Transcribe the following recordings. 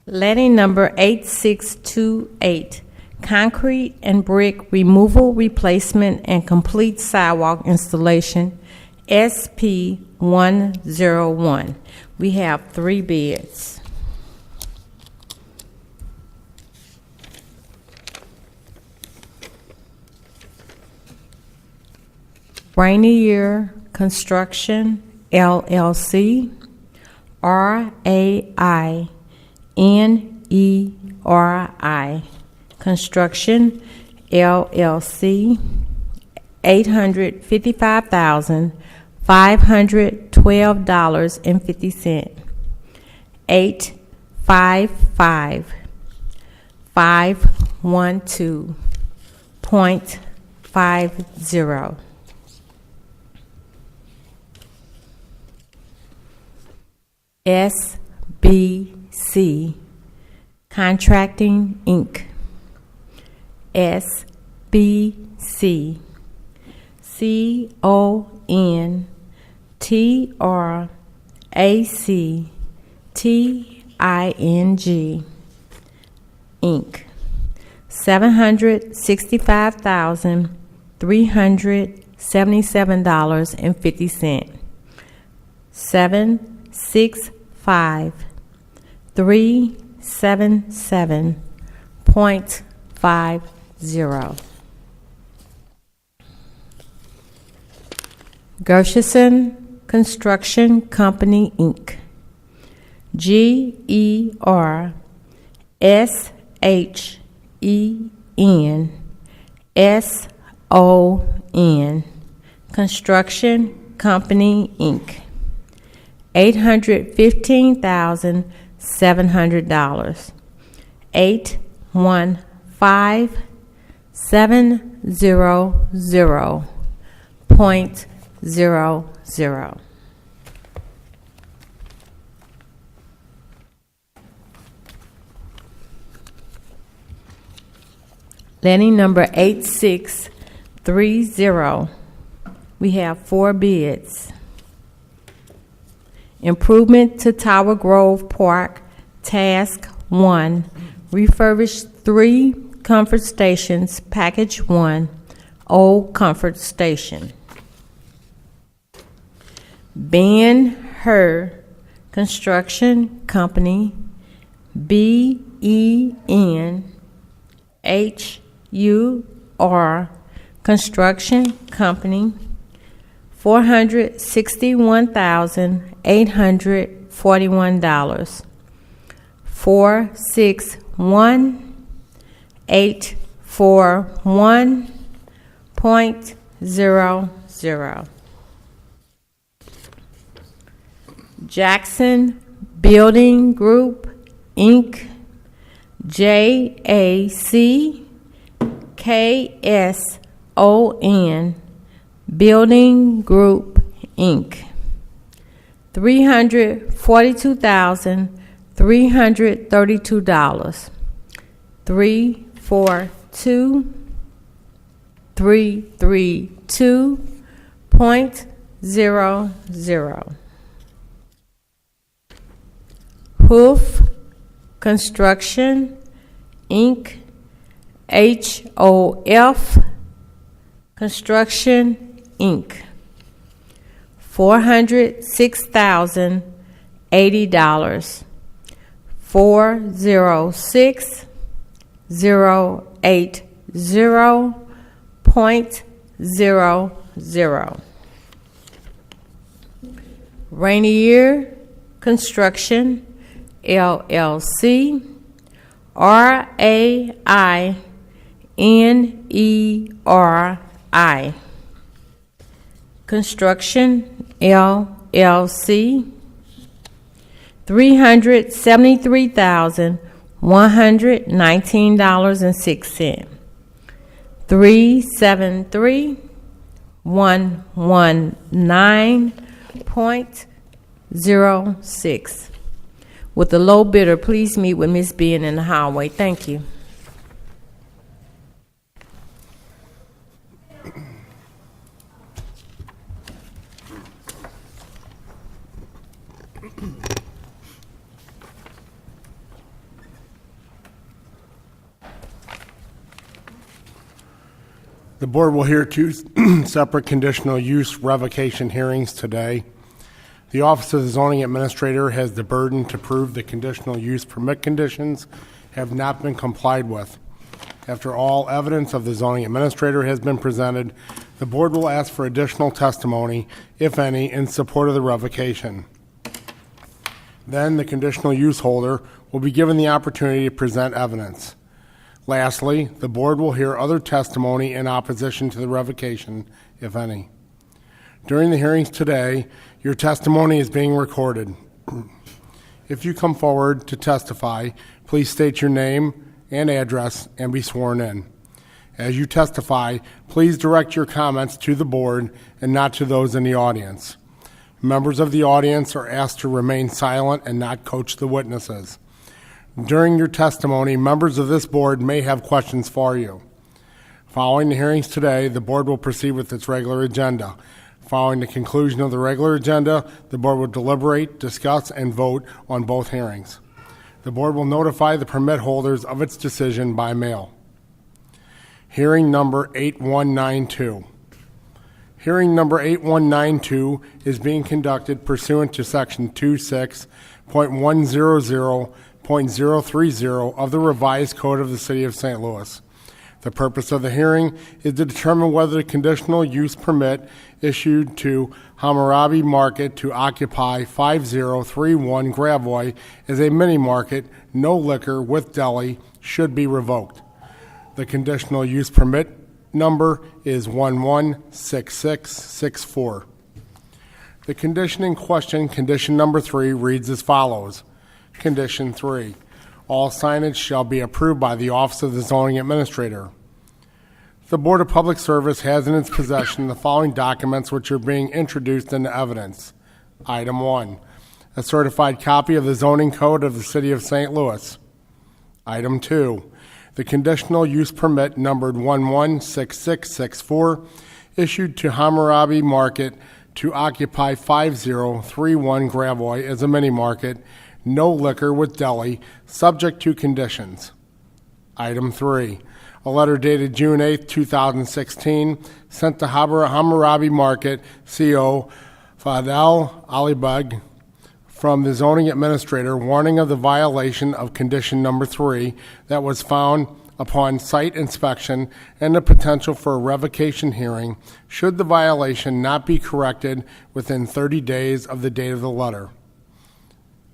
Letting number 8628, concrete and brick removal, replacement, and complete sidewalk installation, SP101. We have 3 bids. Rainier Construction, LLC, RAINERI Construction, LLC, $855,512.50. 855-512.50. SBC Contracting, Inc. SBC CONTRACTING, Inc. $765,377.50. 765-377.50. Gershenson Construction Company, Inc. GERSHENSON Construction Company, Inc. $815,700. 815-700.00. Letting number 8630. We have 4 bids. Improvement to Tower Grove Park, Task 1, refurbish 3 comfort stations, Package 1, Old Comfort Station. Ben-Hur Construction Company, BENHUR Construction Company, $461,841. 461,841.00. Jackson Building Group, Inc. JACKSON Building Group, Inc. $342,332. 342,332.00. Hoof Construction, Inc. HOF Construction, Inc. $406,080. 406,080.00. Rainier Construction, LLC, RAINERI Construction, LLC, $373,119.06. 373,119.06. With the low bidder, please meet with Ms. Bean in the hallway. Thank you. The board will hear two separate conditional use revocation hearings today. The Office of the Zoning Administrator has the burden to prove the conditional use permit conditions have not been complied with. After all evidence of the zoning administrator has been presented, the board will ask for additional testimony, if any, in support of the revocation. Then the conditional use holder will be given the opportunity to present evidence. Lastly, the board will hear other testimony in opposition to the revocation, if any. During the hearings today, your testimony is being recorded. If you come forward to testify, please state your name and address and be sworn in. As you testify, please direct your comments to the board and not to those in the audience. Members of the audience are asked to remain silent and not coach the witnesses. During your testimony, members of this board may have questions for you. Following the hearings today, the board will proceed with its regular agenda. Following the conclusion of the regular agenda, the board will deliberate, discuss, and vote on both hearings. The board will notify the permit holders of its decision by mail. Hearing number 8192. Hearing number 8192 is being conducted pursuant to Section 26.100.030 of the Revised Code of the City of St. Louis. The purpose of the hearing is to determine whether the conditional use permit issued to Hammurabi Market to occupy 5031 Gravois as a mini market, no liquor, with deli should be revoked. The conditional use permit number is 116664. The condition in question, condition number 3, reads as follows. Condition 3. All signage shall be approved by the Office of the Zoning Administrator. The Board of Public Service has in its possession the following documents which are being introduced into evidence. Item 1, a certified copy of the zoning code of the City of St. Louis. Item 2, the conditional use permit numbered 116664 issued to Hammurabi Market to occupy 5031 Gravois as a mini market, no liquor with deli, subject to conditions. Item 3, a letter dated June 8, 2016, sent to Hammurabi Market, CO Fadel Alibeg, from the zoning administrator warning of the violation of condition number 3 that was found upon site inspection and the potential for a revocation hearing should the violation not be corrected within 30 days of the date of the letter.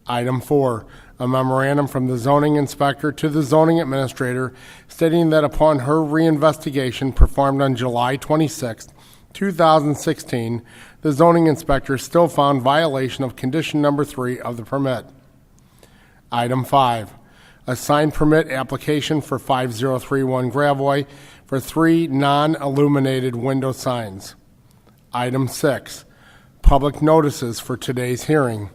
Item 4, a memorandum from the zoning inspector to the zoning administrator stating that upon her reinvestigation performed on July 26, 2016, the zoning inspector still found violation of condition number 3 of the permit. Item 5, a signed permit application for 5031 Gravois for 3 non-illuminated window signs. Item 6, public notices for today's hearing.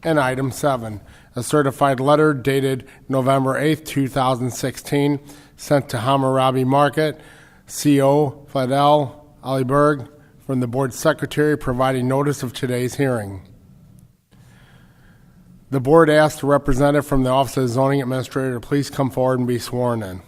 And item 7, a certified letter dated November 8, 2016, sent to Hammurabi Market, CO Fadel Aliberg, from the board secretary providing notice of today's hearing. The board asks a representative from the Office of the Zoning Administrator to please come forward and be sworn in.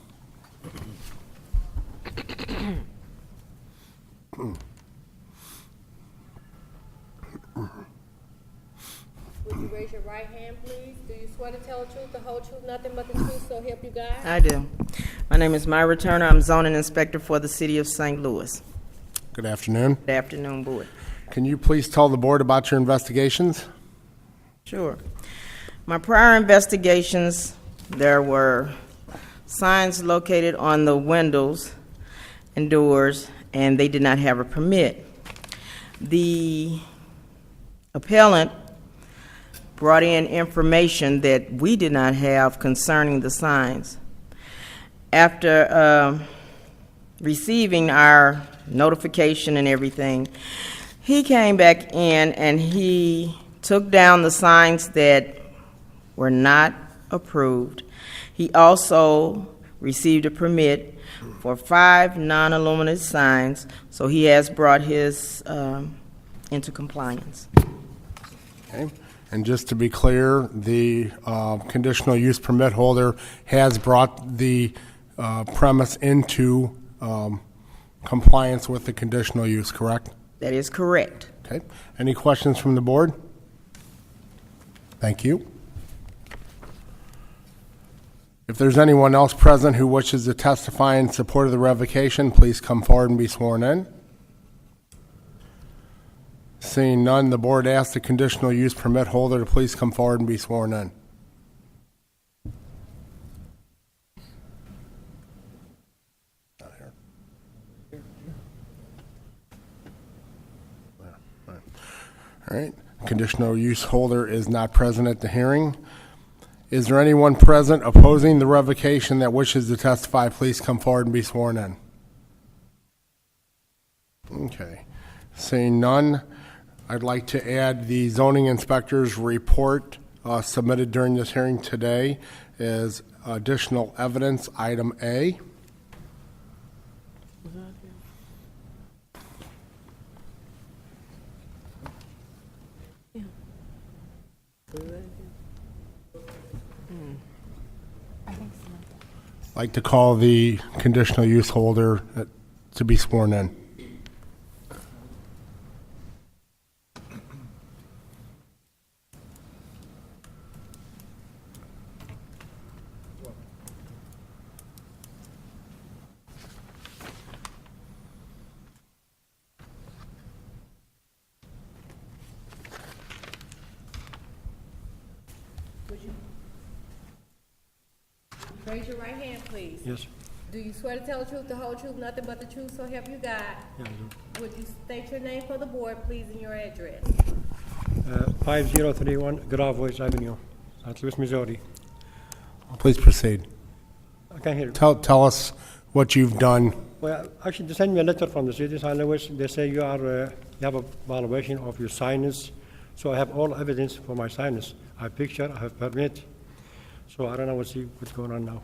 Would you raise your right hand, please? Do you swear to tell the truth, the whole truth, nothing but the truth, so help you God? I do. My name is Myra Turner. I'm zoning inspector for the City of St. Louis. Good afternoon. Good afternoon, board. Can you please tell the board about your investigations? Sure. My prior investigations, there were signs located on the windows and doors, and they did not have a permit. The appellant brought in information that we did not have concerning the signs. After receiving our notification and everything, he came back in and he took down the signs that were not approved. He also received a permit for 5 non-illuminated signs, so he has brought his into compliance. Okay. And just to be clear, the conditional use permit holder has brought the premise into compliance with the conditional use, correct? That is correct. Okay. Any questions from the board? Thank you. If there's anyone else present who wishes to testify in support of the revocation, please come forward and be sworn in. Seeing none, the board asks the conditional use permit holder to please come forward and be sworn in. All right. Conditional use holder is not present at the hearing. Is there anyone present opposing the revocation that wishes to testify? Please come forward and be sworn in. Okay. Seeing none, I'd like to add the zoning inspector's report submitted during this hearing today as additional evidence, item A. I'd like to call the conditional use holder to be sworn in. Raise your right hand, please. Yes. Do you swear to tell the truth, the whole truth, nothing but the truth, so help you God? Yeah, I do. Would you state your name for the board, please, and your address? 5031 Gravois Avenue, St. Louis, Missouri. Please proceed. I can't hear you. Tell us what you've done. Well, actually, they sent me a letter from the city of St. Louis. They say you have a violation of your signage. So I have all evidence for my signage. I have picture, I have permit. So I don't know what's going on now.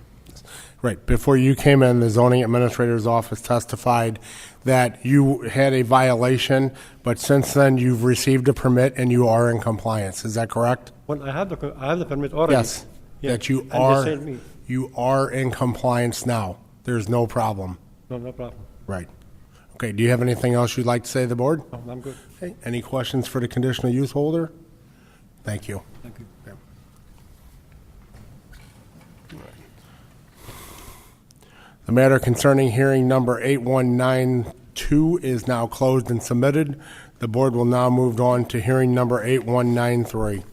Right. Before you came in, the zoning administrator's office testified that you had a violation, but since then you've received a permit and you are in compliance. Is that correct? Well, I have the permit already. Yes. Yeah. That you And are. they sent me. You are in compliance now. There's no problem. No problem. Right. Okay. Do you have anything else you'd like to say to the board? No, I'm good. Okay. Any questions for the conditional use holder? Thank you. Thank you. The matter concerning hearing number 8192 is now closed and submitted. The board will now move on to hearing number 8193.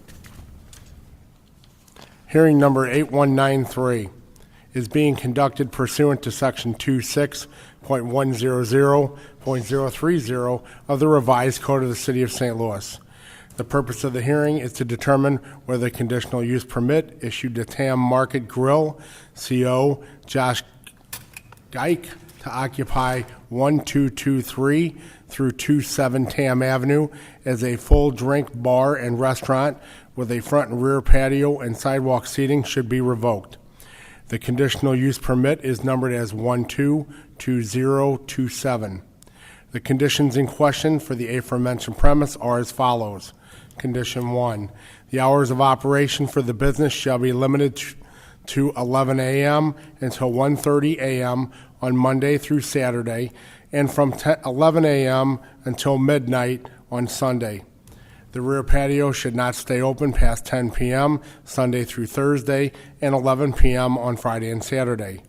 Hearing number 8193 is being conducted pursuant to Section 26.100.030 of the Revised Code of the City of St. Louis. The purpose of the hearing is to determine whether the conditional use permit issued to Tam Market Grill, CO Josh Geik, to occupy 1223 through 27 Tam Avenue as a full drink bar and restaurant with a front and rear patio and sidewalk seating should be revoked. The conditional use permit is numbered as 122027. The conditions in question for the aforementioned premise are as follows. Condition 1, the hours of operation for the business shall be limited to 11 a.m. until 1:30 a.m. on Monday through Saturday, and from 11 a.m. until midnight on Sunday. The rear patio should not stay open past 10 p.m. Sunday through Thursday, and 11 p.m. on Friday and Saturday.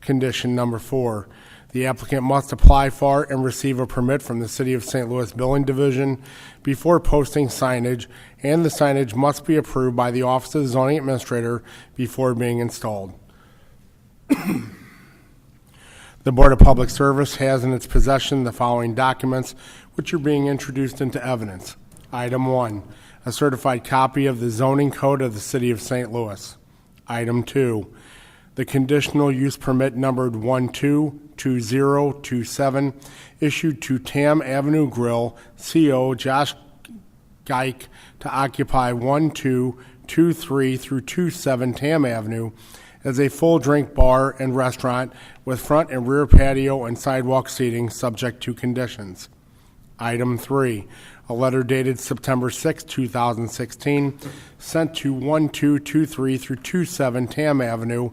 Condition number 4, the applicant must apply for and receive a permit from the City of St. Louis Billing Division before posting signage, and the signage must be approved by the Office of the Zoning Administrator before being installed. The Board of Public Service has in its possession the following documents, which are being introduced into evidence. Item 1, a certified copy of the zoning code of the City of St. Louis. Item 2, the conditional use permit numbered 122027 issued to Tam Avenue Grill, CO Josh Geik, to occupy 1223 through 27 Tam Avenue as a full drink bar and restaurant with front and rear patio and sidewalk seating subject to conditions. Item 3, a letter dated September 6, 2016, sent to 1223 through 27 Tam Avenue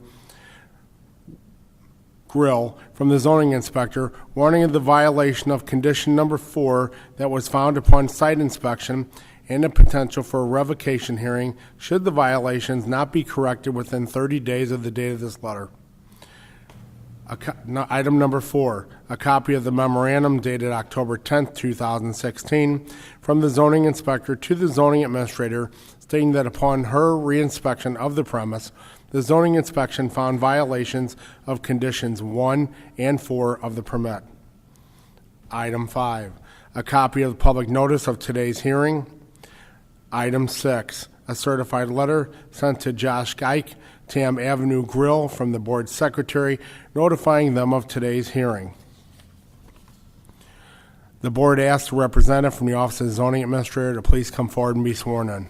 Grill from the zoning inspector, warning of the violation of condition number 4 that was found upon site inspection and the potential for a revocation hearing should the violations not be corrected within 30 days of the date of this letter. Item number 4, a copy of the memorandum dated October 10th, 2016, from the zoning inspector to the zoning administrator stating that upon her reinspection of the premise, the zoning inspection found violations of conditions 1 and 4 of the permit. Item 5, a copy of the public notice of today's hearing. Item 6, a certified letter sent to Josh Geik, Tam Avenue Grill, from the board secretary, notifying them of today's hearing. The board asked a representative from the Office of the Zoning Administrator to please come forward and be sworn in.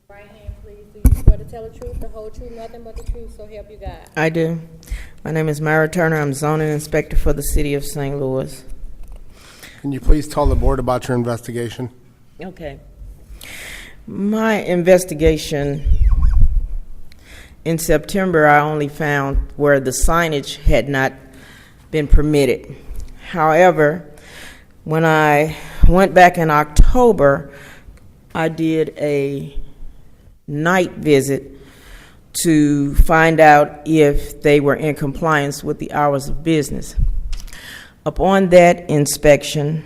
Right hand, please. Do you swear to tell the truth, the whole truth, nothing but the truth, so help you God? I do. My name is Myra Turner. I'm zoning inspector for the city of St. Louis. Can you please tell the board about your investigation? Okay. My investigation, in September, I only found where the signage had not been permitted. However, when I went back in October, I did a night visit to find out if they were in compliance with the hours of business. Upon that inspection,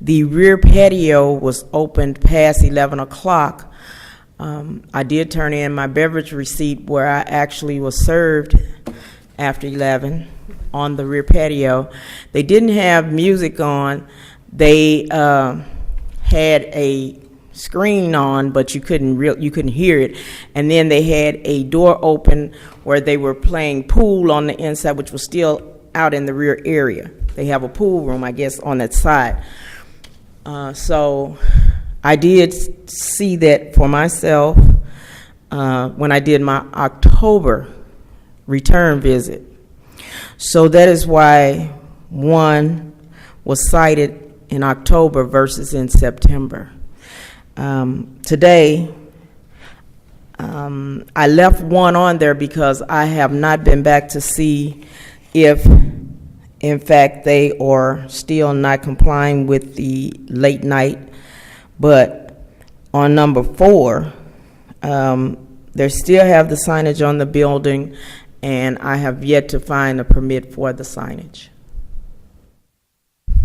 the rear patio was opened past 11 o'clock. I did turn in my beverage receipt where I actually was served after 11 on the rear patio. They didn't have music on. They had a screen on, but you couldn't hear it. And then they had a door open where they were playing pool on the inside, which was still out in the rear area. They have a pool room, I guess, on that side. So I did see that for myself when I did my October return visit. So that is why one was cited in October versus in September. Today, I left one on there because I have not been back to see if, in fact, they are still not complying with the late night. But on number 4, they still have the signage on the building, and I have yet to find a permit for the signage.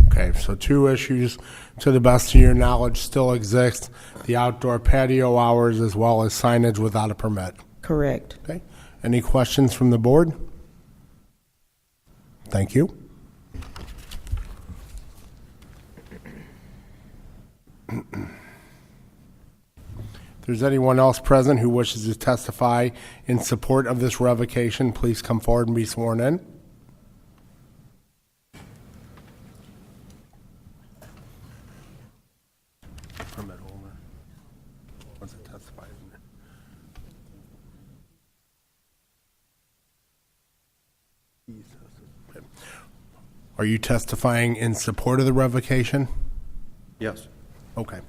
Okay, so 2 issues, to the best of your knowledge, still exist: the outdoor patio hours as well as signage without a permit. Correct. Okay. Any questions from the board? Thank you. If there's anyone else present who wishes to testify in support of this revocation, please come forward and be sworn in. Permit holder. Was it testified? Are you testifying in support of the revocation? Yes. Okay.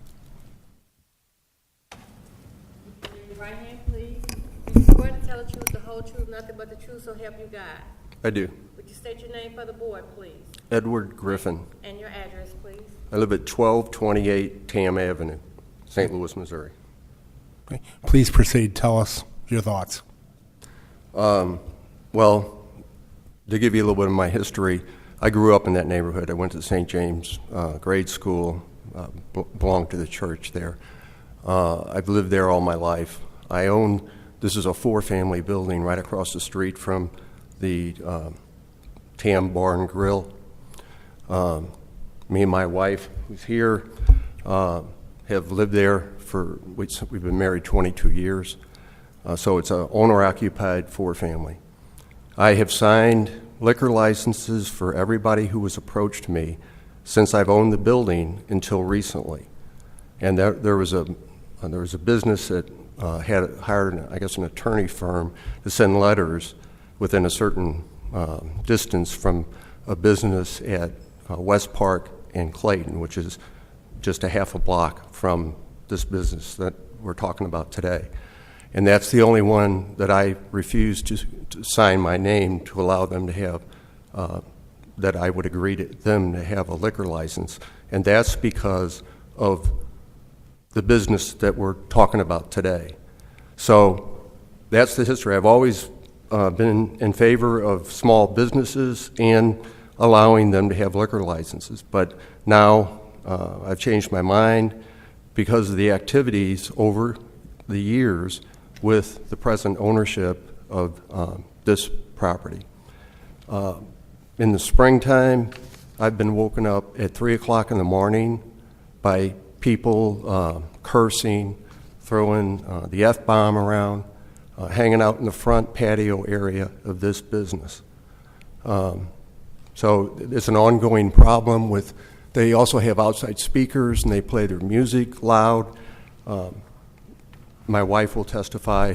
Right hand, please. Do you swear to tell the truth, the whole truth, nothing but the truth, so help you God? I do. Would you state your name for the board, please? Edward Griffin. And your address, please? I live at 1228 Tam Avenue, St. Louis, Missouri. Okay. Please proceed. Tell us your thoughts. Well, to give you a little bit of my history, I grew up in that neighborhood. I went to St. James grade school, belonged to the church there. I've lived there all my life. This is a 4-family building right across the street from the Tam Bar and Grill. Me and my wife, who's here, have lived there we've been married 22 years. So it's an owner-occupied 4-family. I have signed liquor licenses for everybody who has approached me since I've owned the building until recently. And there was a business that had hired, an attorney firm to send letters within a certain distance from a business at West Park and Clayton, which is just a half a block from this business that we're talking about today. And that's the only one that I refused to sign my name to allow them to have, that I would agree to them to have a liquor license. And that's because of the business that we're talking about today. So that's the history. I've always been in favor of small businesses and allowing them to have liquor licenses. But now I've changed my mind because of the activities over the years with the present ownership of this property. In the springtime, I've been woken up at 3 o'clock in the morning by people cursing, throwing the F-bomb around, hanging out in the front patio area of this business. So it's an ongoing problem with, they also have outside speakers and they play their music loud. My wife will testify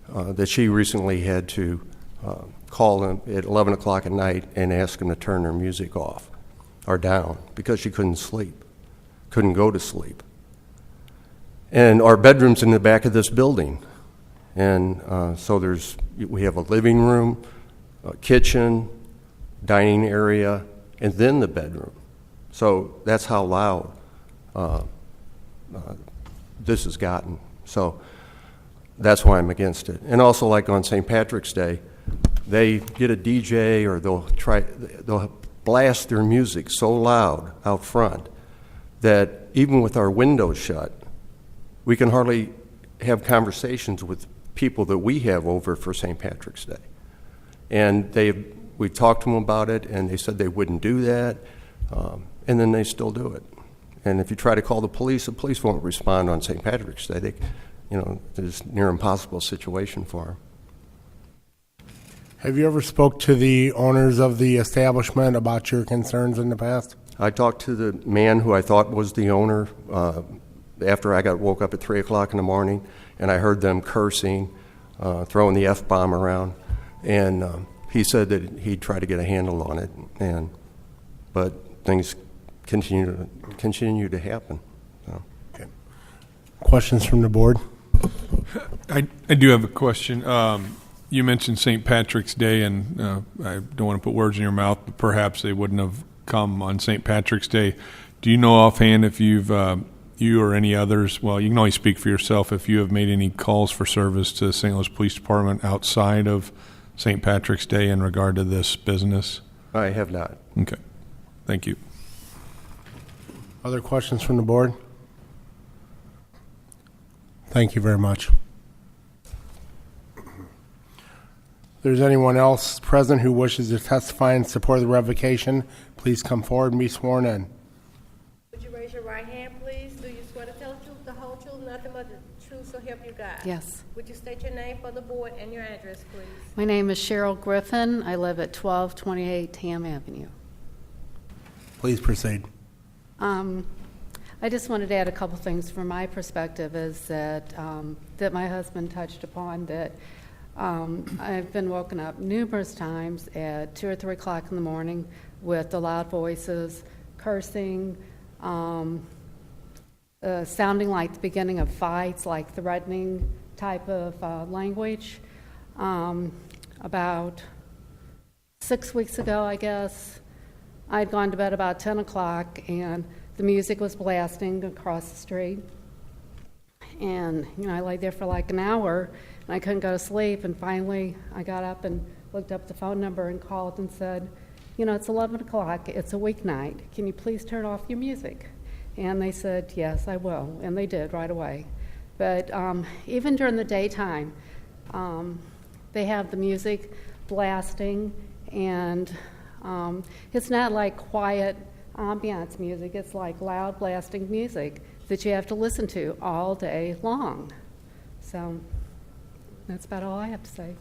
that she recently had to call them at 11 o'clock at night and ask them to turn their music off or down because she couldn't sleep, couldn't go to sleep. And our bedroom's in the back of this building. And so we have a living room, a kitchen, dining area, and then the bedroom. So that's how loud this has gotten. So that's why I'm against it. And also, like on St. Patrick's Day, they get a DJ or they'll blast their music so loud out front that even with our windows shut, we can hardly have conversations with people that we have over for St. Patrick's Day. And we talked to them about it, and they said they wouldn't do that, and then they still do it. And if you try to call the police won't respond on St. Patrick's Day. It's a near impossible situation for them. Have you ever spoke to the owners of the establishment about your concerns in the past? I talked to the man who I thought was the owner after I got woke up at 3 o'clock in the morning, and I heard them cursing, throwing the F-bomb around, and he said that he'd try to get a handle on it, but things continue to happen. So. Okay. Questions from the board? I do have a question. You mentioned St. Patrick's Day, and I don't want to put words in your mouth, but perhaps they wouldn't have come on St. Patrick's Day. Do you know offhand if you or any others, well, you can only speak for yourself, if you have made any calls for service to the St. Louis Police Department outside of St. Patrick's Day in regard to this business? I have not. Okay. Thank you. Other questions from the board? Thank you very much. If there's anyone else present who wishes to testify in support of the revocation, please come forward and be sworn in. Would you raise your right hand, please? Do you swear to tell the truth, the whole truth, nothing but the truth, so help you God? Yes. Would you state your name for the board and your address, please? My name is Cheryl Griffin. I live at 1228 Tam Avenue. Please proceed. I just wanted to add a couple things from my perspective is that that my husband touched upon, that I've been woken up numerous times at 2 or 3 o'clock in the morning with the loud voices, cursing, sounding like the beginning of fights, like threatening type of language. About 6 weeks ago, I guess, I'd gone to bed about 10 o'clock, and the music was blasting across the street. And, I lay there for like an hour, and I couldn't go to sleep. And finally, I got up and looked up the phone number and called and said, it's 11 o'clock. It's a weeknight. Can you please turn off your music? And they said, yes, I will. And they did right away. But even during the daytime, they have the music blasting, and it's not like quiet ambiance music. It's like loud blasting music that you have to listen to all day long. So that's about all I have to say.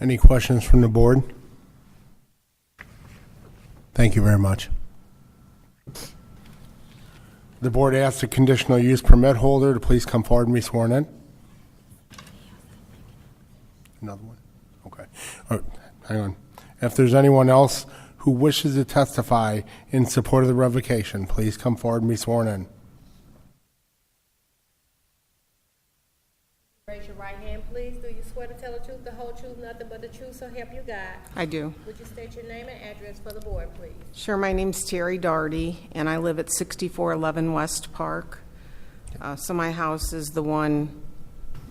Any questions from the board? Thank you very much. The board asks the conditional use permit holder to please come forward and be sworn in. Another one? Okay. Oh, hang on. If there's anyone else who wishes to testify in support of the revocation, please come forward and be sworn in. but the truth, so help you God? I do. Would you state your name and address for the board, please? Sure, my name's Terry Darty, and I live at 6411 West Park. So my house is the one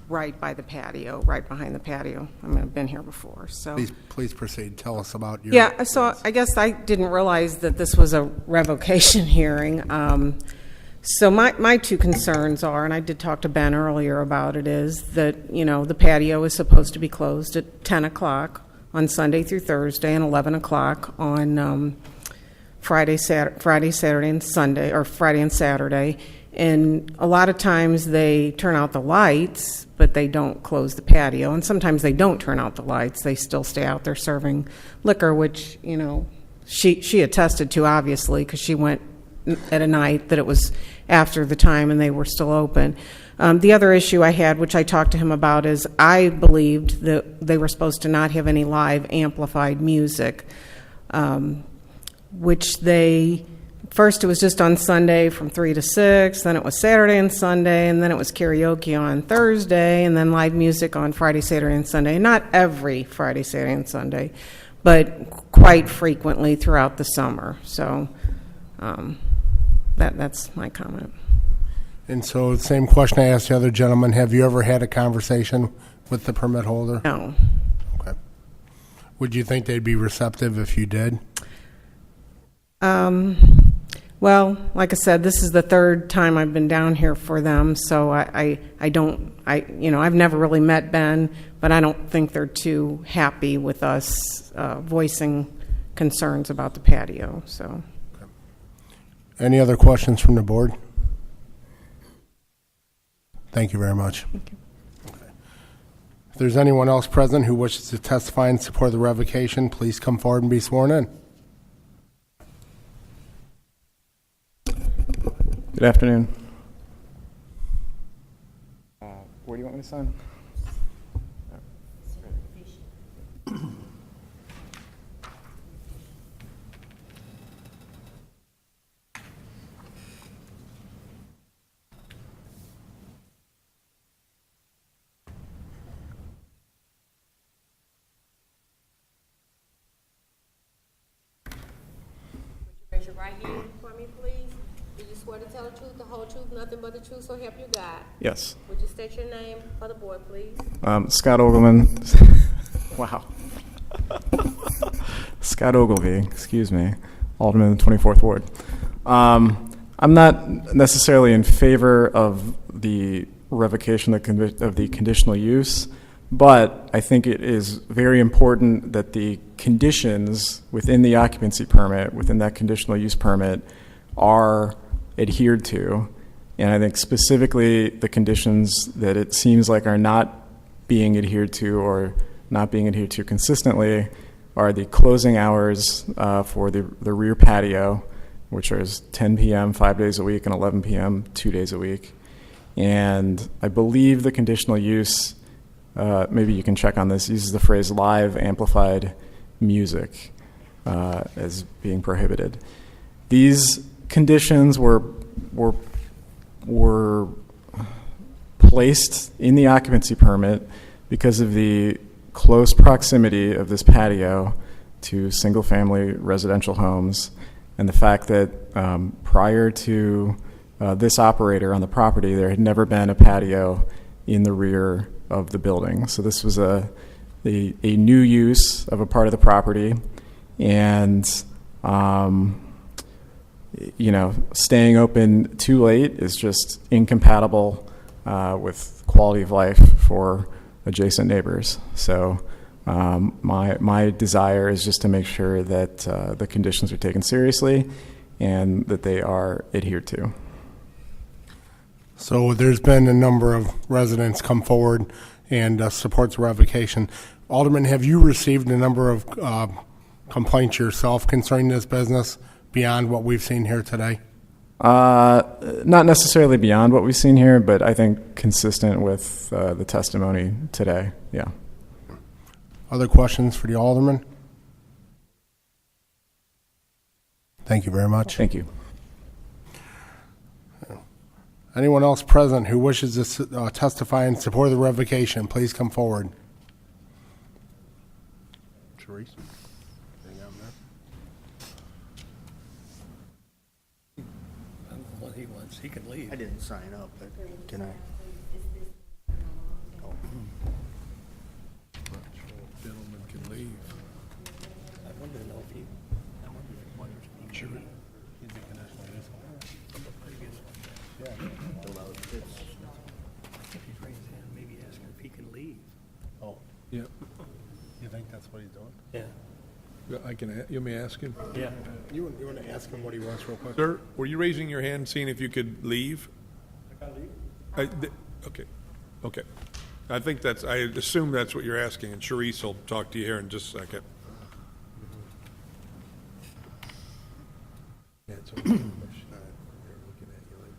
right by the patio, right behind the patio. I mean, I've been here before, so. Please proceed. Tell us about your... Yeah, so I guess I didn't realize that this was a revocation hearing. So my two concerns are, and I did talk to Ben earlier about it, is that, you know, the patio is supposed to be closed at 10 o'clock on Sunday through Thursday and 11 o'clock on Friday, Saturday, and Sunday, or Friday and Saturday. And a lot of times they turn out the lights, but they don't close the patio. And sometimes they don't turn out the lights. They still stay out there serving liquor, which, you know, she attested to, obviously, because she went at a night that it was after the time and they were still open. The other issue I had, which I talked to him about, is I believed that they were supposed to not have any live amplified music, which they... First, it was just on Sunday from 3 to 6, then it was Saturday and Sunday, and then it was karaoke on Thursday, and then live music on Friday, Saturday, and Sunday. Not every Friday, Saturday, and Sunday, but quite frequently throughout the summer. So that's my comment. And so the same question I asked the other gentleman, have you ever had a conversation with the permit holder? No. Okay. Would you think they'd be receptive if you did? Well, like I said, this is the third time I've been down here for them, so I've never really met Ben, but I don't think they're too happy with us voicing concerns about the patio, so. Any other questions from the board? Thank you very much. Thank you. Okay. If there's anyone else present who wishes to testify in support of the revocation, please come forward and be sworn in. Good afternoon. Where do you want me to sign? Raise your right hand for me, please. Do you swear to tell the truth, the whole truth, nothing but the truth, so help you God? Yes. Would you state your name for the board, please? Scott Ogleman. Wow. Scott Ogilvie, excuse me, Alderman of the 24th Ward. I'm not necessarily in favor of the revocation of the conditional use, but I think it is very important that the conditions within the occupancy permit, within that conditional use permit, are adhered to. And I think specifically the conditions that it seems like are not being adhered to or not being adhered to consistently are the closing hours for the rear patio, which is 10 p.m. 5 days a week and 11 p.m. 2 days a week. And I believe the conditional use, maybe you can check on this, uses the phrase live amplified music as being prohibited. These conditions were placed in the occupancy permit because of the close proximity of this patio to single-family residential homes, and the fact that prior to this operator on the property, there had never been a patio in the rear of the building. So this was a new use of a part of the property, and staying open too late is just incompatible with quality of life for adjacent neighbors. So my desire is just to make sure that the conditions are taken seriously and that they are adhered to. So there's been a number of residents come forward and supports revocation. Alderman, have you received a number of complaints yourself concerning this business beyond what we've seen here today? Not necessarily beyond what we've seen here, but I think consistent with the testimony today, yeah. Other questions for the Alderman? Thank you very much. Thank you. Anyone else present who wishes to testify in support of the revocation, please come forward. Sharice? Anything on there? What he wants, he can leave. I didn't sign up, but can I? Gentleman can leave. I wonder though if he, I wonder if he wonders if he can leave. If he's raised his hand, maybe ask him if he can leave. Oh, Yeah, you think that's what he's doing? Yeah. I can, you may ask him. Yeah. You want to ask him what he wants real quick? Sir, were you raising your hand, seeing if you could leave? I can leave? Okay, okay. I think that's, I assume that's what you're asking, and Sharice will talk to you here in just a second. Yeah, it's okay. They're looking at you like-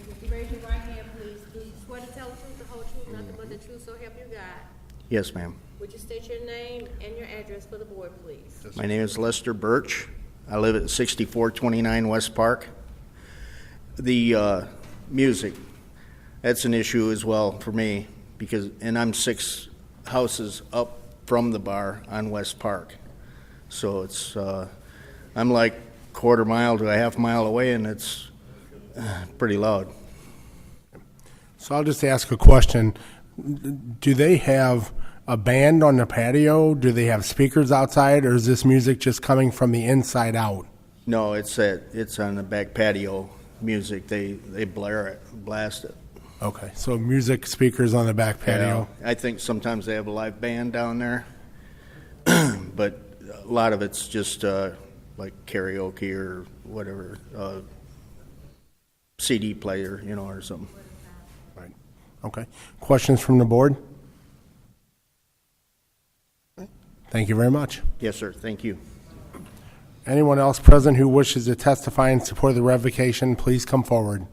Would you raise your right hand, please? Do you swear to tell the truth, the whole truth, nothing but the truth, so help you God? Yes, ma'am. Would you state your name and your address for the board, please? My name is Lester Birch. I live at 6429 West Park. The music, that's an issue as well for me because, and I'm 6 houses up from the bar on West Park. So it's, I'm like quarter mile to a half mile away and it's pretty loud. So I'll just ask a question. Do they have a band on the patio? Do they have speakers outside, or is this music just coming from the inside out? No, it's on the back patio music. They blare it, blast it. Okay, so music speakers on the back patio. I think sometimes they have a live band down there, but a lot of it's just like karaoke or whatever, CD player, or something. Right. Okay. Questions from the board? Thank you very much. Yes, sir. Thank you. Anyone else present who wishes to testify in support of the revocation, please come forward.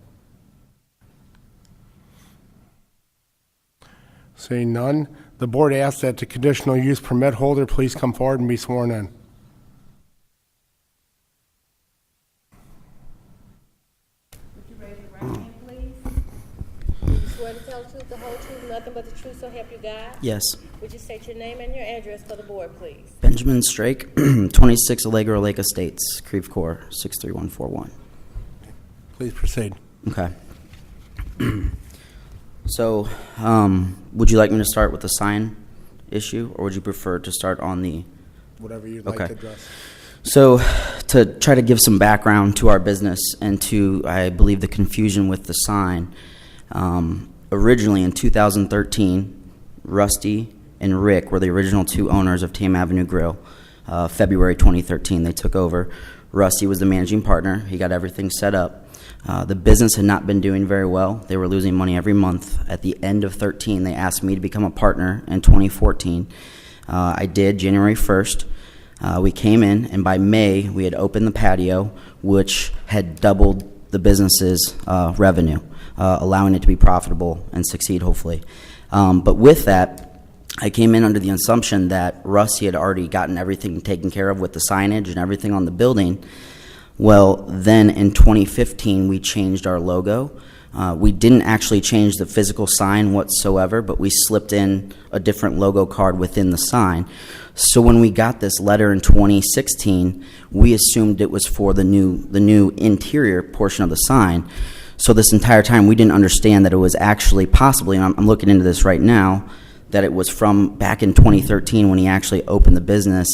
Seeing none, the board asks that the conditional use permit holder please come forward and be sworn in. Would you raise your right hand, please? Do you swear to tell the truth, the whole truth, nothing but the truth, so help you God? Yes. Would you state your name and your address for the board, please? Benjamin Strake, 26 Allegro Lake Estates, Creve Coeur, 63141. Please proceed. Okay. So, would you like me to start with the sign issue, or would you prefer to start on the... Whatever you'd like Okay. to address. So, to try to give some background to our business and to, I believe, the confusion with the sign, originally in 2013, Rusty and Rick were the original 2 owners of Tame Avenue Grill. February 2013, they took over. Rusty was the managing partner. He got everything set up. The business had not been doing very well. They were losing money every month. At the end of 13, they asked me to become a partner in 2014. I did, January 1st. We came in, and by May, we had opened the patio, which had doubled the business's revenue, allowing it to be profitable and succeed, hopefully. But with that, I came in under the assumption that Rusty had already gotten everything taken care of with the signage and everything on the building. Well, then in 2015, we changed our logo. We didn't actually change the physical sign whatsoever, but we slipped in a different logo card within the sign. So when we got this letter in 2016, we assumed it was for the new interior portion of the sign. So this entire time, we didn't understand that it was actually possibly, and I'm looking into this right now, that it was from back in 2013 when he actually opened the business.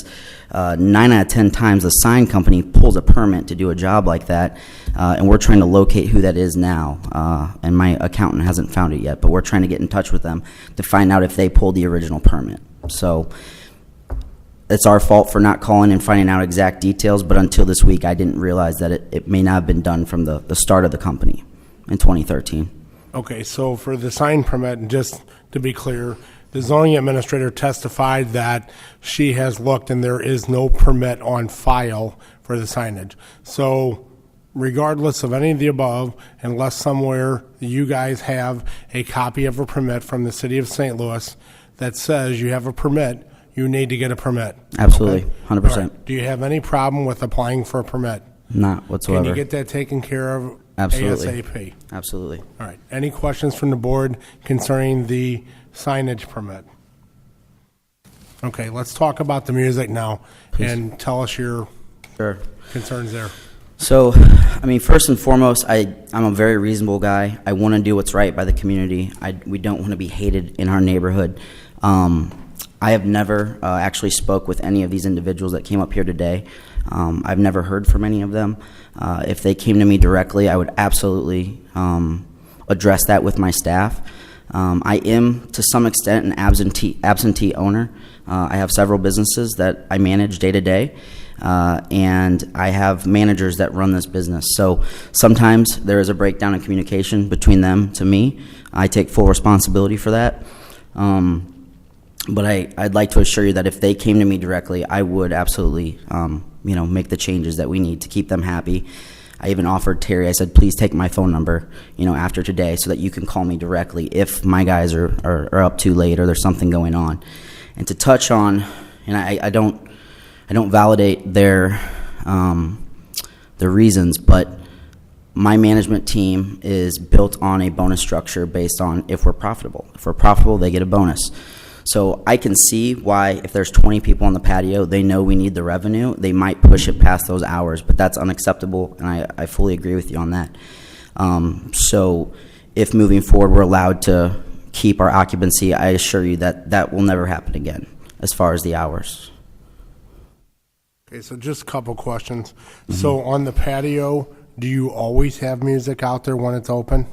9 out of 10 times the sign company pulls a permit to do a job like that, and we're trying to locate who that is now. And my accountant hasn't found it yet, but we're trying to get in touch with them to find out if they pulled the original permit. So it's our fault for not calling and finding out exact details, but until this week I didn't realize that it may not have been done from the start of the company in 2013. Okay, so for the sign permit, and just to be clear, the zoning administrator testified that she has looked and there is no permit on file for the signage. So regardless of any of the above, unless somewhere you guys have a copy of a permit from the city of St. Louis that says you have a permit, you need to get a permit. Absolutely, Okay? 100%. All right. Do you have any problem with applying for a permit? Not Can whatsoever. you get that taken care of Absolutely. ASAP? Absolutely. All right. Any questions from the board concerning the signage permit? Okay, let's talk about the music now and tell us your Sure. concerns there. So, I mean, first and foremost, I'm a very reasonable guy. I want to do what's right by the community. We don't want to be hated in our neighborhood. I have never actually spoke with any of these individuals that came up here today. I've never heard from any of them. If they came to me directly, I would absolutely address that with my staff. I am, to some extent, an absentee owner. I have several businesses that I manage day to day, and I have managers that run this business. So sometimes there is a breakdown in communication between them to me. I take full responsibility for that. But I'd like to assure you that if they came to me directly, I would absolutely, make the changes that we need to keep them happy. I even offered Terry, I said, please take my phone number, after today so that you can call me directly if my guys are up too late or there's something going on. And to touch on, and I don't validate their reasons, but my management team is built on a bonus structure based on if we're profitable. If we're profitable, they get a bonus. So I can see why if there's 20 people on the patio, they know we need the revenue, they might push it past those hours, but that's unacceptable, and I fully agree with you on that. So if moving forward we're allowed to keep our occupancy, I assure you that that will never happen again as far as the hours. Okay, so just a couple questions. So on the patio, do you always have music out there when it's open?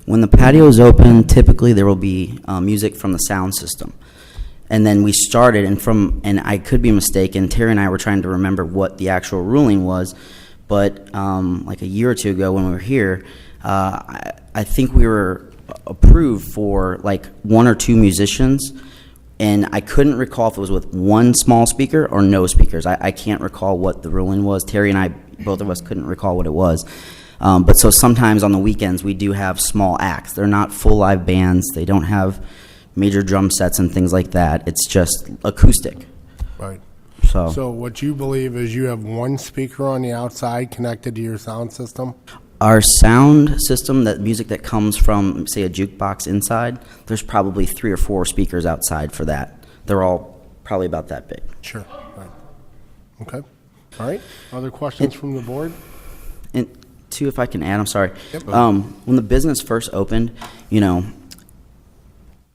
When the patio is open, typically there will be music from the sound system. And then we started, and I could be mistaken, Terry and I were trying to remember what the actual ruling was, but like a year or two ago when we were here, I think we were approved for like 1 or 2 musicians, and I couldn't recall if it was with one small speaker or no speakers. I can't recall what the ruling was. Terry and I, both of us, couldn't recall what it was. But so sometimes on the weekends we do have small acts. They're not full live bands. They don't have major drum sets and things like that. It's just acoustic. Right. So So what you believe is you have one speaker on the outside connected to your sound system? our sound system, that music that comes from, say, a jukebox inside, there's probably 3 or 4 speakers outside for that. They're all probably about that big. Sure. Right. Okay. All right. Other questions from the board? And two, if I can add, I'm sorry. Yep. When the business first opened,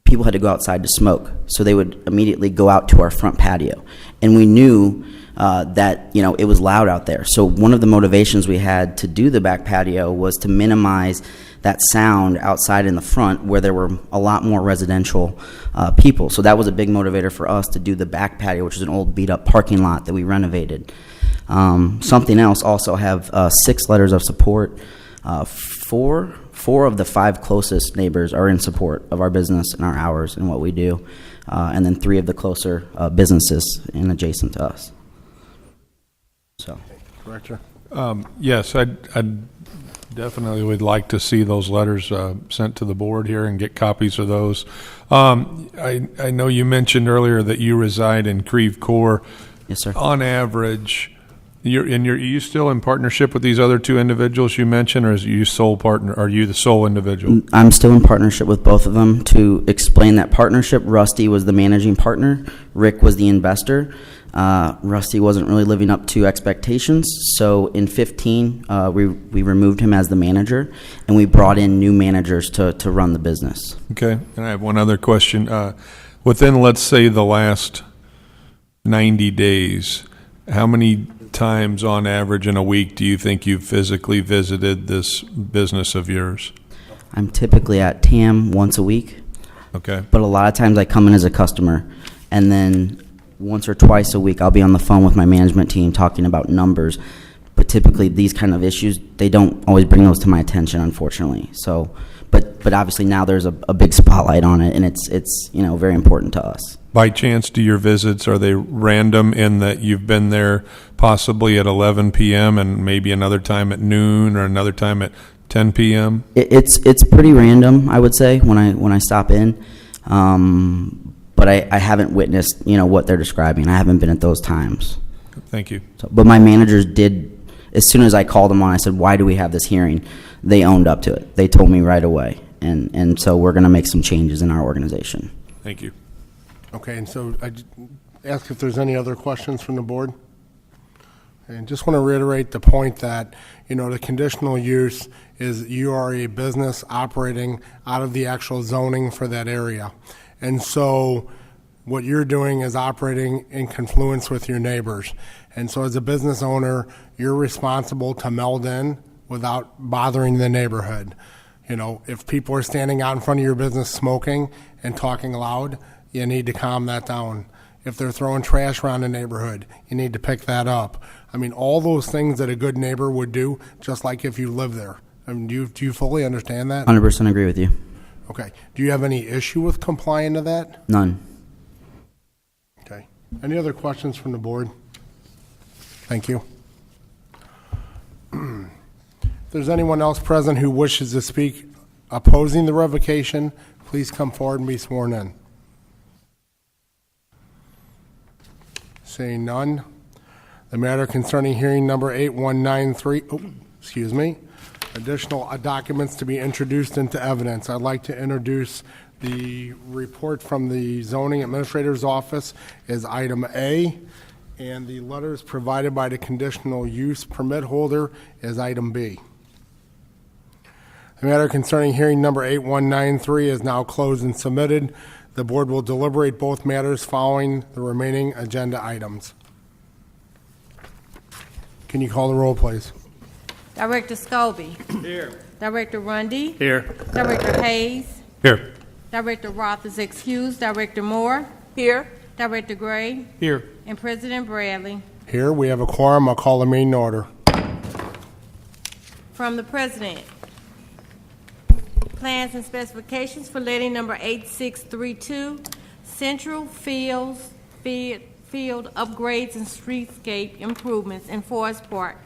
people had to go outside to smoke, so they would immediately go out to our front patio, and we knew that it was loud out there. So one of the motivations we had to do the back patio was to minimize that sound outside in the front, where there were a lot more residential people. So that was a big motivator for us to do the back patio, which is an old beat-up parking lot that we renovated. Something else, also have 6 letters of support. 4 of the 5 closest neighbors are in support of our business and our hours and what we do, and then 3 of the closer businesses and adjacent to us. So, Director? Yes, I definitely would like to see those letters sent to the board here and get copies of those. I know you mentioned earlier that you reside in Creve Coeur. yes, sir. On average, are you still in partnership with these other 2 individuals you mentioned, or is you sole partner? Are you the sole individual? I'm still in partnership with both of them. To explain that partnership, Rusty was the managing partner, Rick was the investor. Rusty wasn't really living up to expectations, so in 2015, we removed him as the manager, and we brought in new managers to run the business. Okay, and I have one other question. Within, let's say, the last 90 days, how many times on average in a week do you think you've physically visited this business of yours? I'm typically at TAM once a week, Okay. but a lot of times I come in as a customer, and then once or twice a week I'll be on the phone with my management team talking about numbers. But typically these kind of issues, they don't always bring those to my attention, unfortunately. So, but obviously now there's a big spotlight on it, and it's very important to us. By chance, do your visits, are they random in that you've been there possibly at 11 p.m. and maybe another time at noon or another time at 10 p.m.? It's pretty random, I would say, when I stop in. But I haven't witnessed what they're describing. I haven't been at those times. Thank you. So, but my managers did as soon as I called them on, I said, why do we have this hearing? They owned up to it. They told me right away. And so we're going to make some changes in our organization. Thank you. Okay, and so I ask if there's any other questions from the board. And just want to reiterate the point that, the conditional use is you are a business operating out of the actual zoning for that area. And so what you're doing is operating in confluence with your neighbors. And so as a business owner, you're responsible to meld in without bothering the neighborhood. If people are standing out in front of your business smoking and talking loud, you need to calm that down. If they're throwing trash around the neighborhood, you need to pick that up. I mean, all those things that a good neighbor would do, just like if you live there. I mean, do you fully understand that? 100% agree with you. Okay. Do you have any issue with complying to that? None. Okay. Any other questions from the board? Thank you. If there's anyone else present who wishes to speak opposing the revocation, please come forward and be sworn in. Seeing none, the matter concerning hearing number 8193, additional documents to be introduced into evidence. I'd like to introduce the report from the zoning administrator's office as item A, and the letters provided by the conditional use permit holder as item B. The matter concerning hearing number 8193 is now closed and submitted. The board will deliberate both matters following the remaining agenda items. Can you call the roll, please? Director Scobie. Here. Director Rundy. Here. Director Hayes. Here. Director Roth is excused. Director Moore. Here. Director Gray. Here. And President Bradley. Here, we have a quorum. I'll call the meeting to order. From the President. Plans and specifications for letting number 8632, Central Field upgrades and streetscape improvements in Forest Park.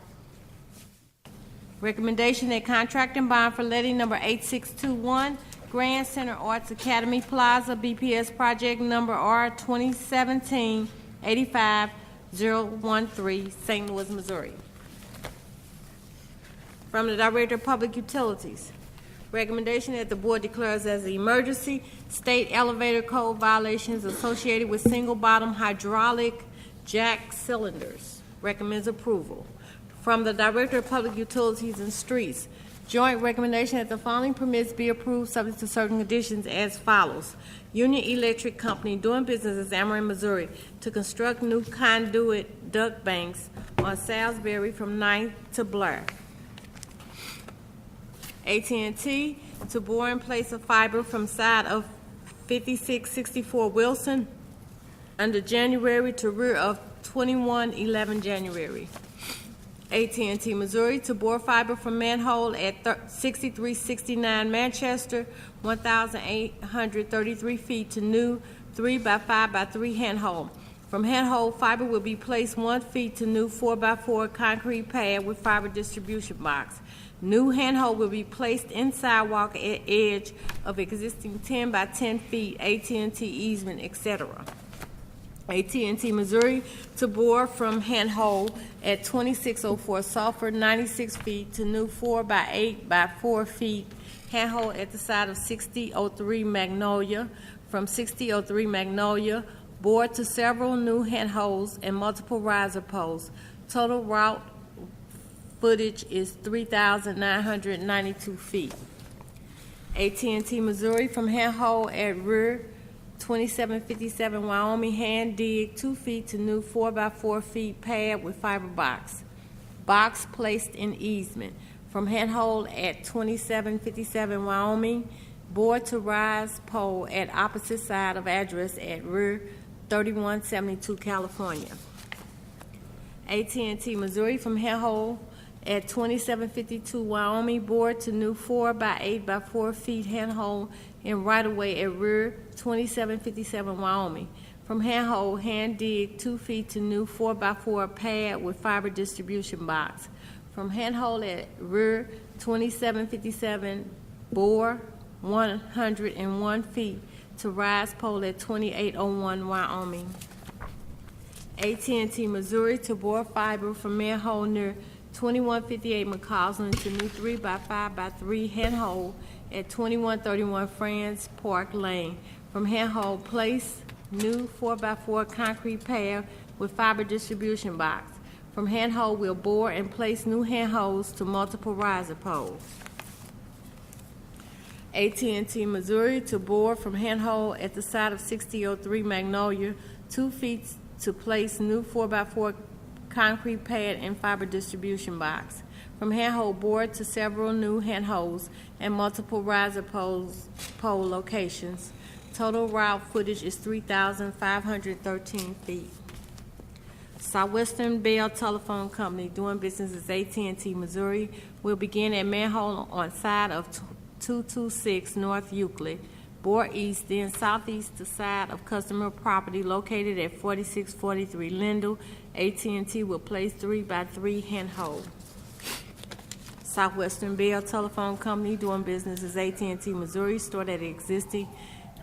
Recommendation that contract and bond for letting number 8621, Grand Center Arts Academy Plaza, BPS project number R2017-85013, St. Louis, Missouri. From the Director of Public Utilities. Recommendation that the board declares as an emergency state elevator code violations associated with single bottom hydraulic jack cylinders. Recommends approval. From the Director of Public Utilities and Streets, joint recommendation that the following permits be approved subject to certain conditions as follows. Union Electric Company doing business as Ameren, Missouri to construct new conduit duct banks on Salisbury from 9th to Blair. AT&T to bore and place a fiber from side of 5664 Wilson under January to rear of 2111 January. AT&T Missouri to bore fiber from manhole at 6369 Manchester, 1,833 feet to new 3x5x3 handhole. From handhole, fiber will be placed 1 feet to new 4x4 concrete pad with fiber distribution box. New handhole will be placed in sidewalk at edge of existing 10 by 10 feet AT&T easement, etc. AT&T Missouri to bore from handhole at 2604 Sulphur, 96 feet to new 4 by 8 by 4 feet handhole at the side of 6003 Magnolia. From 6003 Magnolia, bore to several new handholes and multiple riser posts. Total route footage is 3,992 feet. AT&T Missouri from handhole at rear 2757 Wyoming, hand dig 2 feet to new 4 by 4 feet pad with fiber box. Box placed in easement. From handhole at 2757 Wyoming, bore to rise pole at opposite side of address at rear 3172 California. AT&T Missouri from handhole at 2752 Wyoming, board to new 4 by 8 by 4 feet handhole in right-of-way at rear 2757 Wyoming. From handhole, hand dig 2 feet to new 4 by 4 pad with fiber distribution box. From handhole at rear 2757, bore 101 feet to rise pole at 2801 Wyoming. AT&T Missouri to bore fiber from manhole near 2158 McCausland to new 3x5x3 handhold at 2131 Franz Park Lane. From handhold, place new 4x4 concrete pad with fiber distribution box. From handhold, we'll bore and place new handholds to multiple riser poles. AT&T Missouri to bore from handhold at the side of 6003 Magnolia, 2 feet to place new 4x4 concrete pad and fiber distribution box. From handhold board to several new handholds and multiple riser pole locations. Total route footage is 3,513 feet. Southwestern Bell Telephone Company, doing business as AT&T Missouri, will begin at manhole on side of 226 North Euclid. Bore east, then southeast to side of customer property located at 4643 Lindell. AT&T will place 3x3 handhold. Southwestern Bell Telephone Company, doing business as AT&T Missouri, stored at existing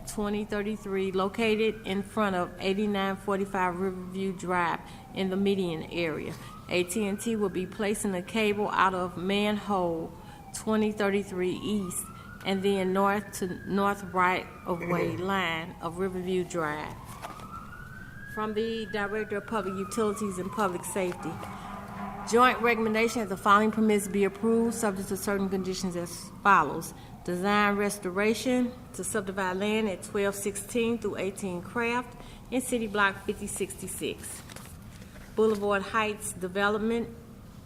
2033, located in front of 8945 Riverview Drive in the median area. AT&T will be placing a cable out of manhole 2033 East and then north to north right-of-way line of Riverview Drive. From the Director of Public Utilities and Public Safety, joint recommendation that the following permits be approved subject to certain conditions as follows. Design restoration to subdivide land at 1216 through 18 Craft in City Block 5066. Boulevard Heights Development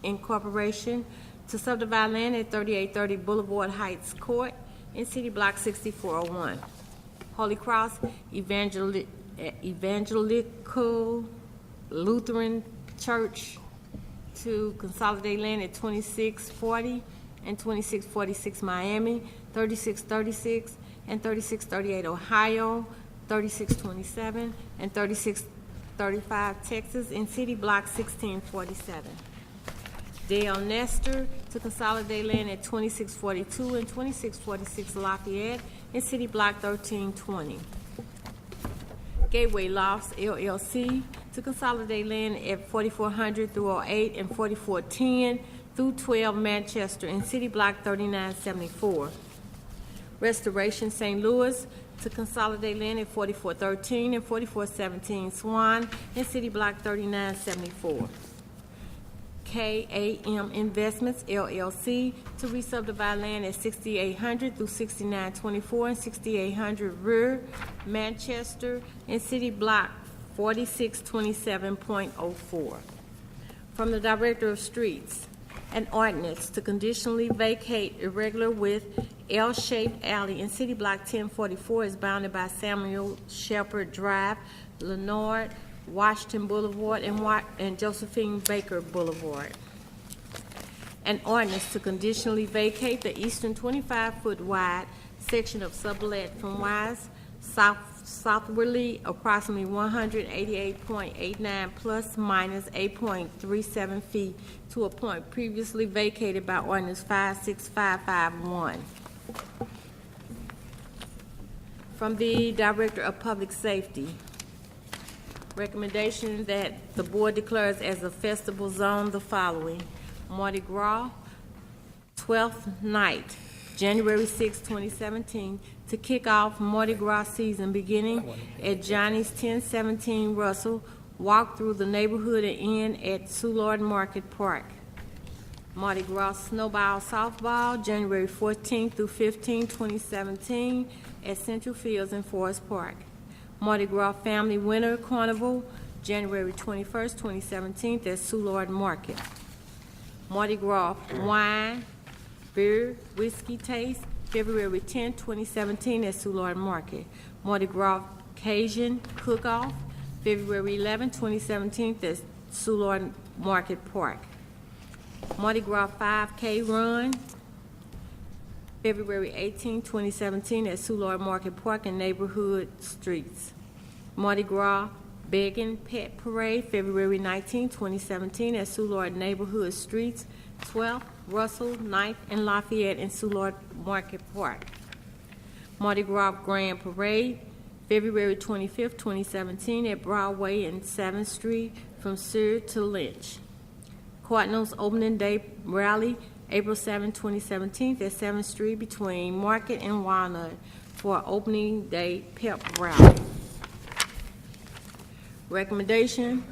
Incorporation to subdivide land at 3830 Boulevard Heights Court in City Block 6401. Holy Cross Evangelical Lutheran Church to consolidate land at 2640 and 2646 Miami, 3636 and 3638 Ohio, 3627 and 3635 Texas in City Block 1647. Dale Nestor to consolidate land at 2642 and 2646 Lafayette in City Block 1320. Gateway Lofts LLC to consolidate land at 4400 through 08 and 4410 through 12 Manchester in City Block 3974. Restoration St. Louis to consolidate land at 4413 and 4417 Swan in City Block 3974. KAM Investments LLC to re-subdivide land at 6800 through 6924 and 6800 Rear Manchester in City Block 4627.04. From the Director of Streets, an ordinance to conditionally vacate irregular width L-shaped alley in City Block 1044 is bounded by Samuel Shepherd Drive, Leonard Washington Boulevard, and Josephine Baker Boulevard. An ordinance to conditionally vacate the eastern 25-foot wide section of sublet from Wise southwardly approximately 188.89 plus minus 8.37 feet to a point previously vacated by ordinance 56551. From the Director of Public Safety, recommendation that the board declares as a festival zone the following: Mardi Gras, 12th night, January 6, 2017, to kick off Mardi Gras season beginning at Johnny's 1017 Russell, walk through the neighborhood and end at Soulard Market Park. Mardi Gras Snowball Softball, January 14 through 15, 2017, at Central Fields in Forest Park. Mardi Gras Family Winter Carnival, January 21st, 2017, at Soulard Market. Mardi Gras Wine, Beer, Whiskey Taste, February 10, 2017, at Soulard Market. Mardi Gras Cajun Cook-Off, February 11, 2017, at Soulard Market Park. Mardi Gras 5K Run, February 18, 2017, at Soulard Market Park and neighborhood streets. Mardi Gras Begging Pet Parade, February 19, 2017, at Soulard neighborhood streets, 12th, Russell, 9th, and Lafayette in Soulard Market Park. Mardi Gras Grand Parade, February 25, 2017, at Broadway and 7th Street from Sear to Lynch. Cardinals Opening Day Rally, April 7, 2017, at 7th Street between Market and Walnut for Opening Day Pep Rally. Recommendation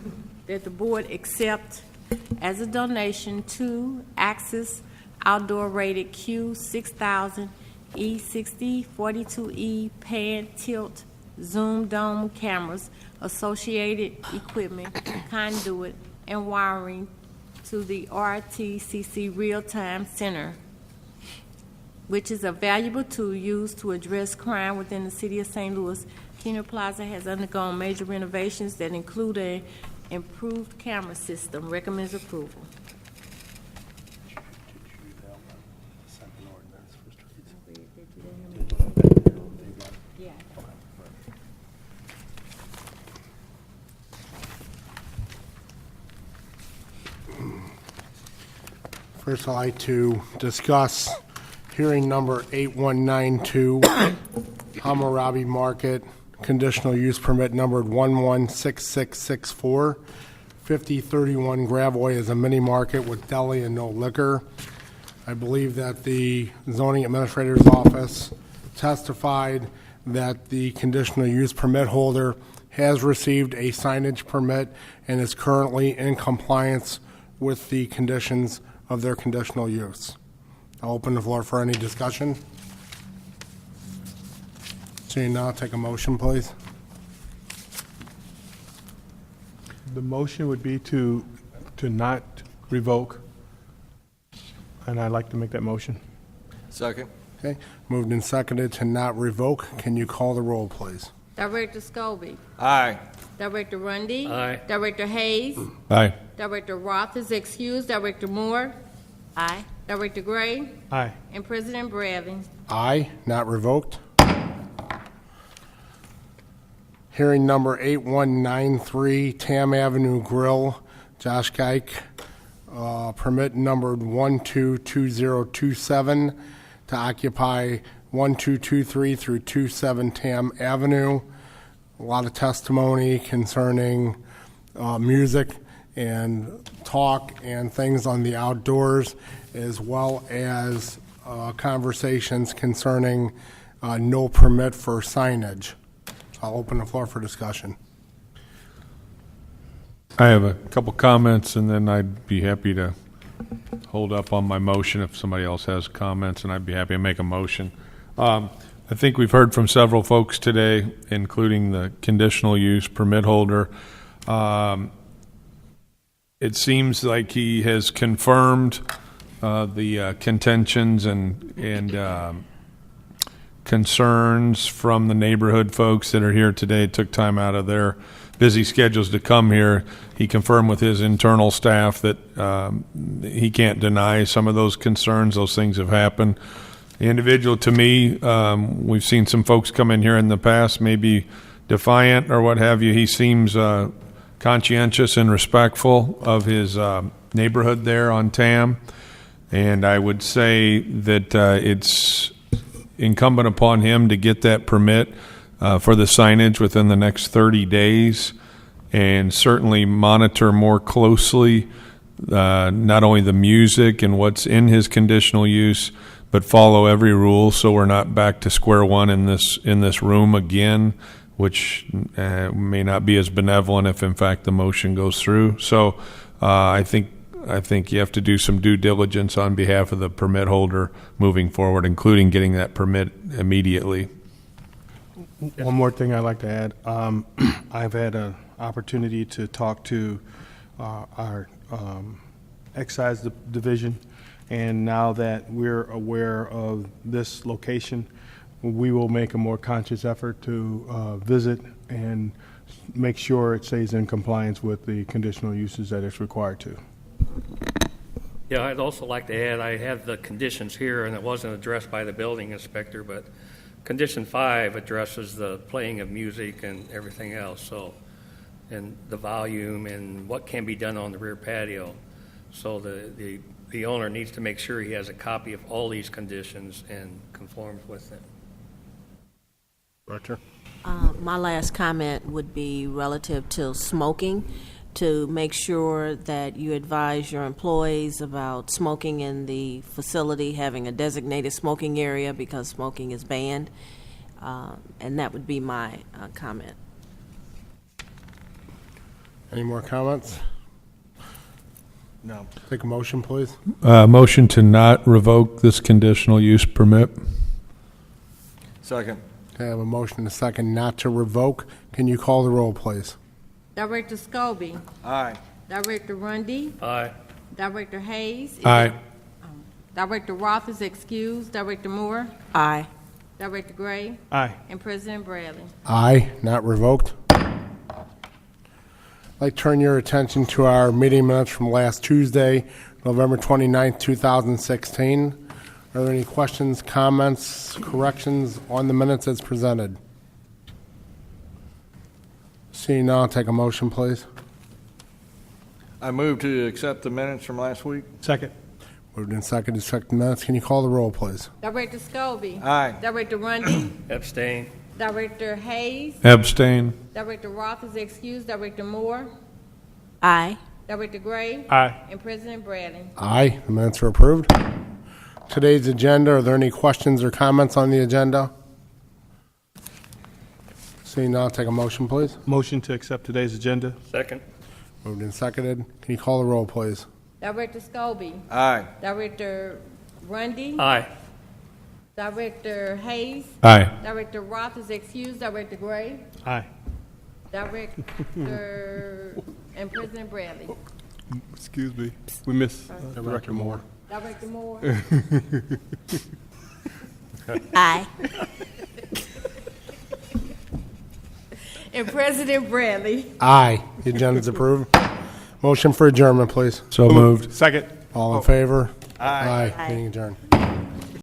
that the board accept as a donation two Axis Outdoor Rated Q6000 E60 42E pan tilt zoom dome cameras, associated equipment, conduit, and wiring to the RTCC Real-Time Center, which is a valuable tool used to address crime within the city of St. Louis. Keno Plaza has undergone major renovations that include an improved camera system. Recommends approval. First, I'd like to discuss hearing number 8192, Hammurabi Market, conditional use permit numbered 116664, 5031 Gravois is a mini market with deli and no liquor. I believe that the zoning administrator's office testified that the conditional use permit holder has received a signage permit and is currently in compliance with the conditions of their conditional use. I'll open the floor for any discussion. Seeing none, take a motion, please. The motion would be to not revoke, and I'd like to make that motion. Second. Okay, moved and seconded to not revoke. Can you call the roll, please? Director Scobie. Aye. Director Rundy. Aye. Director Hayes. Aye. Director Roth is excused. Director Moore. Aye. Director Gray. Aye. And President Bradley. Aye, not revoked. Hearing number 8193, Tam Avenue Grill, Josh Geik, permit numbered 122027 to occupy 1223 through 27 Tam Avenue. A lot of testimony concerning music and talk and things on the outdoors, as well as conversations concerning no permit for signage. I'll open the floor for discussion. I have a couple comments, and then I'd be happy to hold up on my motion if somebody else has comments, and I'd be happy to make a motion. I think we've heard from several folks today, including the conditional use permit holder. It seems like he has confirmed the contentions and concerns from the neighborhood folks that are here today, took time out of their busy schedules to come here. He confirmed with his internal staff that he can't deny some of those concerns. Those things have happened. The individual, to me, we've seen some folks come in here in the past, maybe defiant or what have you. He seems conscientious and respectful of his neighborhood there on Tam. And I would say that it's incumbent upon him to get that permit for the signage within the next 30 days and certainly monitor more closely not only the music and what's in his conditional use, but follow every rule so we're not back to square one in this room again, which may not be as benevolent if in fact the motion goes through. So I think you have to do some due diligence on behalf of the permit holder moving forward, including getting that permit immediately. One more thing I'd like to add. I've had an opportunity to talk to our excise division, and now that we're aware of this location, we will make a more conscious effort to visit and make sure it stays in compliance with the conditional uses that it's required to. Yeah, I'd also like to add, I have the conditions here, and it wasn't addressed by the building inspector, but Condition 5 addresses the playing of music and everything else, so, and the volume and what can be done on the rear patio. So the owner needs to make sure he has a copy of all these conditions and conforms with them. Director? My last comment would be relative to smoking. to make sure that you advise your employees about smoking in the facility, having a designated smoking area because smoking is banned. And that would be my comment. Any more comments? No. Take a motion, please. Motion to not revoke this conditional use permit. Second. Okay, I have a motion and a second not to revoke. Can you call the roll, please? Director Scobie. Aye. Director Rundy. Aye. Director Hayes. Aye. Director Roth is excused. Director Moore. Aye. Director Gray. Aye. And President Bradley. Aye, not revoked. I'd like to turn your attention to our meeting minutes from last Tuesday, November 29th, 2016. Are there any questions, comments, corrections on the minutes as presented? Seeing none, I'll take a motion, please. I move to accept the minutes from last week. Second. Moved in second to accept the minutes. Can you call the roll, please? Director Scobie. Aye. Director Rundy. Abstain. Director Hayes. Abstain. Director Roth is excused. Director Moore. Aye. Director Gray. Aye. And President Bradley. Aye, the minutes are approved. Today's agenda, are there any questions or comments on the agenda? Seeing none, I'll take a motion, please. Motion to accept today's agenda. Second. Moved and seconded. Can you call the roll, please? Director Scobie. Aye. Director Rundy. Aye. Director Hayes. Aye. Director Roth is excused. Director Gray. Aye. Director and President Bradley. Excuse me. We miss Director Moore. Director Moore. Aye. And President Bradley. Aye, the agenda's approved. Motion for adjournment, please. So moved. Second. All in favor? Aye. Meeting adjourned.